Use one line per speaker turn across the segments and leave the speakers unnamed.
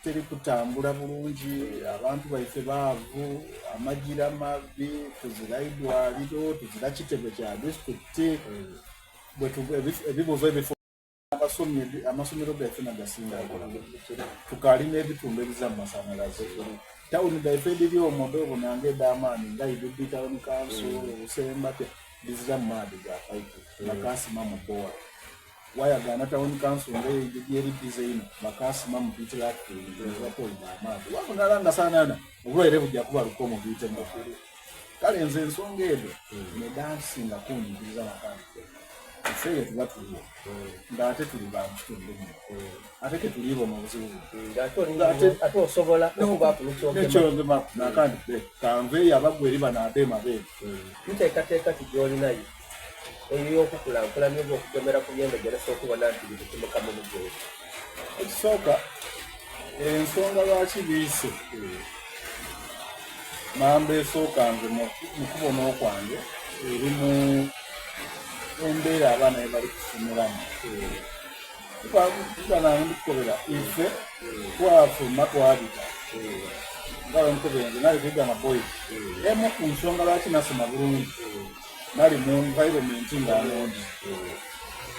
teri kutambula bulungi, abantu baife baavu, amagira mabi, tuzira idwaliro, tuzira kitebe kya disitulikiti, ebibuuzo ebifo amasomero gaife nagasinga tukalina ebitundu ebiza mu masanyalaze. Tawuni gaife ediri omudobo nange ed'amaanyi nga Idudi Town Council, Busemba bizira mu maadi ga paipu bakasima mu bbowa. Wayagana Town Council ngeri design bakasima mu pitira kuliza amaadi wakunalanga sanana obulwaire bujja kuba lukomo buyite mu kale nze ensonga ezo ne dansinga kunyigiriza makandi ifeye tuba tuliwo ngate tuli bantu tulimu ate ke tuliwo mu buzibu
ate osobola okuba ku
lukyogema nakandi kanve yabagweri banade mabe
nteekateeka tujolinayo eyo okukulaakulanya oba okugemera ku byendegere okubona nti bitukimuka mu mugero.
Ekisooka ensonga lwaki biise mamba esooka nze mu kubona okwange eri mu embeera abaana bye bali kusomeramu. Tukanange ndikukobera ife twafuluma twabita nga bemukobera nze nali kwiga maboyi emu ku nsonga lwaki nasoma bulungi nali mu environment nga nungi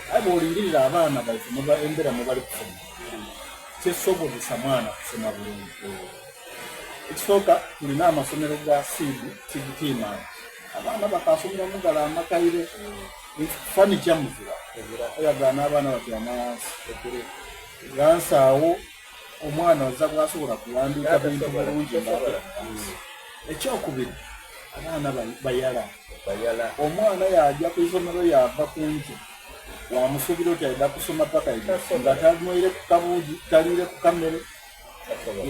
aye bw'olingirira abaana baife embeera mwe bali kusoma kyesobozesa mwana kusoma bulungi. Ekisooka tulina amasomero ga CBT abaana bakasomeramu gala amakaire fani kyamuzira oyagana abaana batyamayansi gansaawo omwana oza bwasobola kuwandiika bintu bulungi. Ekyokubiri abaana bayala omwana yajja ku isomero yava kunki wamusuubira oti ayida kusoma paka nga tanywire ku kabuugi taliire ku kamere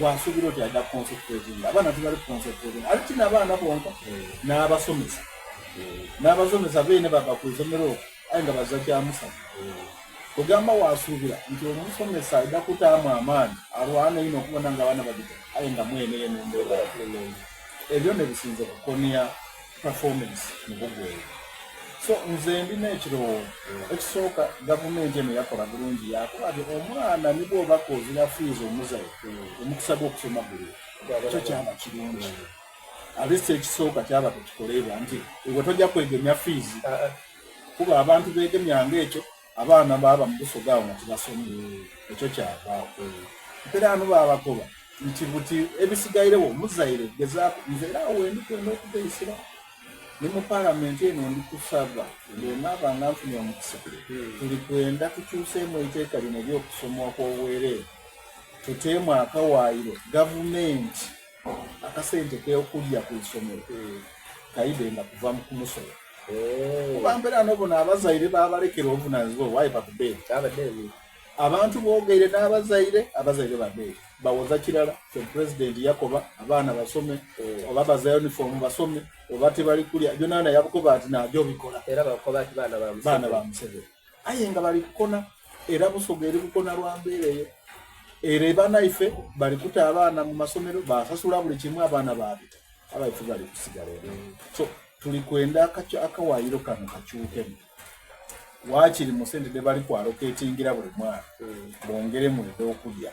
wasuubira oti ayida concentrating. Abaana tebali concentrating ate kino abaana bonka n'abasomesa beene bava ku isomero aye nga bazza kyamusana kugamba wasuubira nti omusomesa ayida kutaamu amaanyi alwana ino okubona nga abaana babita aye nga mweneye nembeera ebyo ne bisinze kukonia performance mu bugweyo. So nze ndina ekirowoozo ekisooka gavumenti eno yakola bulungi yakola ti omwana ni bw'oba kozira fiizi omuzayo omukusaba okusoma buli ekyo kyaba kirungi. Alisi ekisooka kyaba tekikoleebwa nti ewe tojja kwegemya fiizi kuba abantu beegemyanga ekyo abaana baba mu busogaawo nga tibasomye ekyo kyavaawo. Mpera anu baabakoba nti buti ebisigayirewo omuzaire gezaako nze era wendikwenda okugeisira ne mu palamenti eno ndikusaba ng'enaaba nga nfunye omukisa tuli kwenda tukyuseemu iteeka lino ery'okusoma okw'obwereere tuteemu akawaayiro gavumenti akasente keokulya ku isomero kayibenga kuva mu kumusolo kuba mbeera n'obona abazaire baabalekera obuvunaanyizibwa obwayipa ku beeri abantu boogeire n'abazaire babeeri bawoza kirala fe pulezidenti yakoba abaana basome oba baza uniform basome oba tebali kulya byonna yabukoba ati naajo bikola
era bakoba ati
baana ba Museveni aye nga bali kukona era Busoga eri kukona lwa mbeera eyo era banaife bali kuta abaana mu masomero basasula buli kimu abaana baabita abaife bali kusigala so tuli kwenda akawaayiro kano kakyukemu waakiri mu sente de bali kwaloketingira buli mwana bongeremu ebyokulya